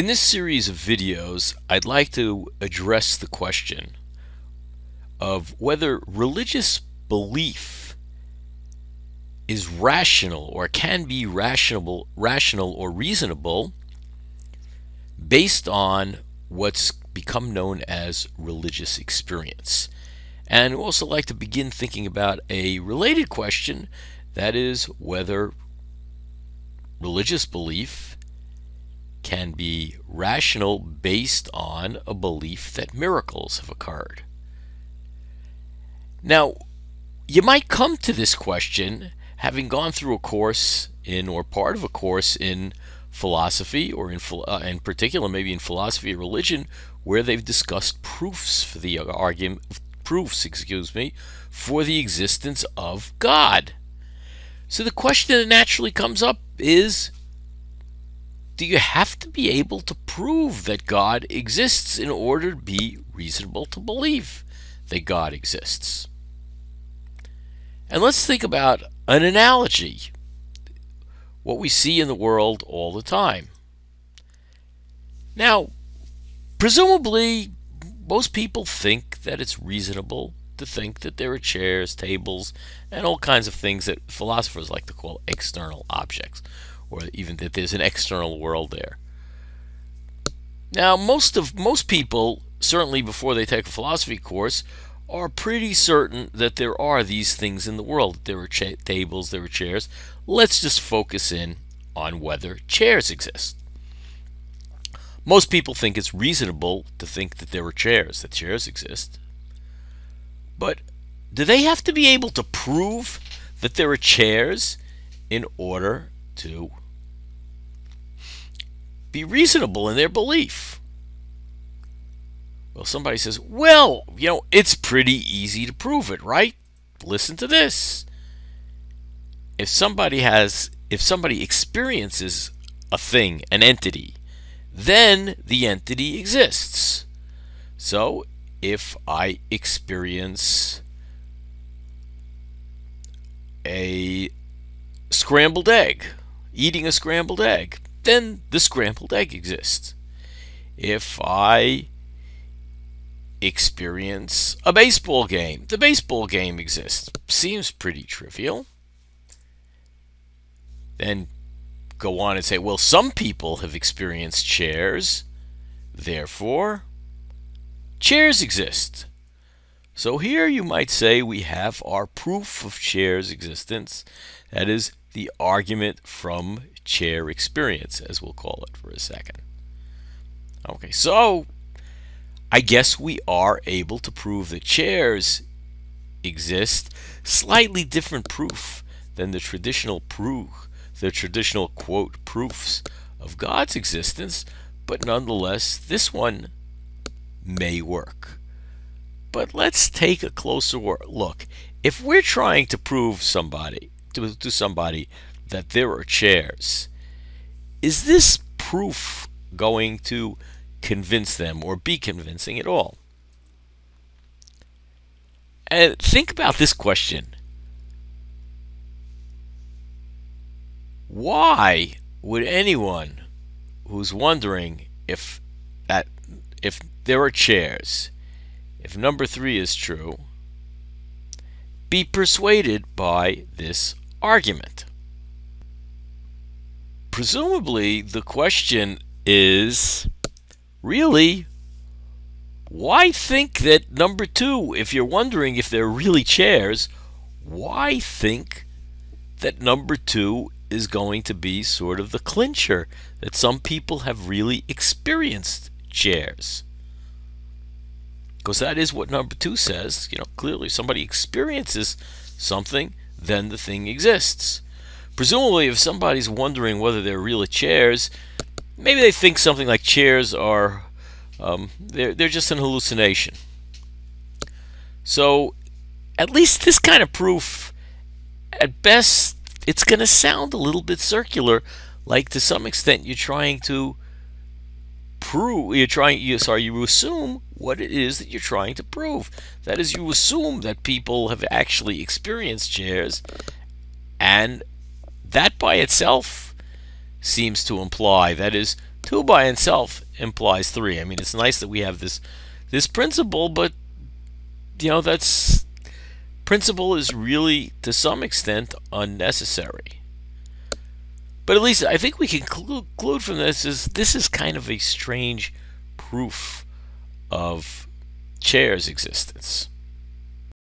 In this series of videos, I'd like to address the question of whether religious belief is rational or can be rational or reasonable based on what's become known as religious experience. And we'd also like to begin thinking about a related question, that is whether religious belief can be rational based on a belief that miracles have occurred. Now, you might come to this question having gone through a course in, or part of a course in philosophy, or in particular maybe in philosophy of religion, where they've discussed proofs for the argument, for the existence of God. So the question that naturally comes up is, do you have to be able to prove that God exists in order to be reasonable to believe that God exists? And let's think about an analogy, what we see in the world all the time. Now, presumably, most people think that it's reasonable to think that there are chairs, tables, and all kinds of things that philosophers like to call external objects, or even that there's an external world there. Now, most people, certainly before they take a philosophy course, are pretty certain that there are these things in the world. There are tables, there are chairs. Let's just focus in on whether chairs exist. Most people think it's reasonable to think that there are chairs, that chairs exist. But do they have to be able to prove that there are chairs in order to be reasonable in their belief? Well, somebody says, well, it's pretty easy to prove it, right? Listen to this. If somebody experiences a thing, an entity, then the entity exists. So if I experience a scrambled egg, eating a scrambled egg, then the scrambled egg exists. If I experience a baseball game, the baseball game exists. Seems pretty trivial. Then go on and say, well, some people have experienced chairs, therefore chairs exist. So here you might say we have our proof of chairs' existence. That is the argument from chair experience, as we'll call it for a second. Okay, so I guess we are able to prove that chairs exist. Slightly different proof than the traditional quote proofs of God's existence, but nonetheless this one may work. But let's take a closer look. If we're trying to prove to somebody that there are chairs, is this proof going to convince them or be convincing at all? And think about this question. Why would anyone who's wondering if there are chairs, if number 3 is true, be persuaded by this argument? Presumably the question is, really, why think that number 2, if you're wondering if they're really chairs, why think that number 2 is going to be sort of the clincher, that some people have really experienced chairs? Because that is what number 2 says. Clearly somebody experiences something, then the thing exists. Presumably if somebody's wondering whether they're really chairs, maybe they think something like chairs are they're just an hallucination. So at least this kind of proof, at best, it's going to sound a little bit circular, like to some extent you're trying to prove, you assume what it is that you're trying to prove. That is, you assume that people have actually experienced chairs, and that by itself seems to imply, that is, 2 by itself implies 3. I mean, it's nice that we have this principle, but that's principle is really to some extent unnecessary. But at least I think we can conclude from this is kind of a strange proof of chair's existence.